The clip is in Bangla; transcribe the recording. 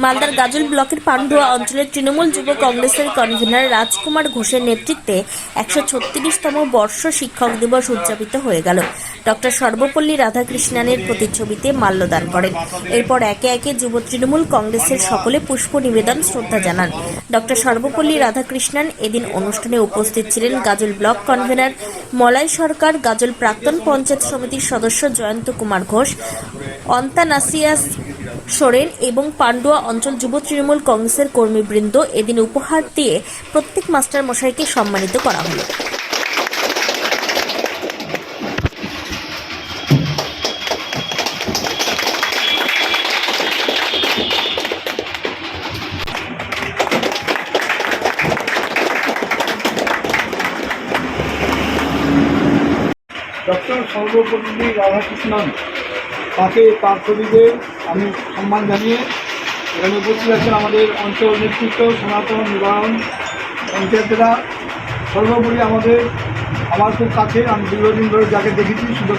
মালদার গাজল ব্লকের পান্ডুয়া অঞ্চলের তৃণমূল যুব কংগ্রেসের কনভেনর রাজকুমার ঘোষের নেতৃত্বে 136তম বর্ষ শিক্ষক দিবস উদযাপিত হয়ে গেল। ডক্টর সর্বপল্লী রাধাকৃষ্ণনের প্রতিচ্ছবিতে মাল্যদান করেন। এরপর একে একে যুব তৃণমূল কংগ্রেসের সকলে পুষ্প নিবেদন শ্রদ্ধা জানান। ডক্টর সর্বপল্লী রাধাকৃষ্ণন এদিন অনুষ্ঠানে উপস্থিত ছিলেন গাজল ব্লক কনভেনর মলয় সরকার, গাজল প্রাক্তন পঞ্চায়েত সমিতির সদস্য জয়ন্ত কুমার ঘোষ, অন্তানাসিয়াস সোরেন এবং পান্ডুয়া অঞ্চল যুব তৃণমূল কংগ্রেসের কর্মীবৃন্দ। এদিন উপহার দিয়ে প্রত্যেক মাস্টার মশাইকে সম্মানিত করা হলো। ডক্টর সর্বপল্লী রাধাকৃষ্ণন তাকে তার ছবিতে আমি সম্মান জানিয়ে এখানে উপস্থিত আছেন আমাদের অঞ্চল নেতৃত্ব, সনাতন নিবারণ পঞ্চায়েতরা। সর্বোপরি আমার খুব কাছে, আমি দীর্ঘদিন ধরে যাকে দেখেছি শুধু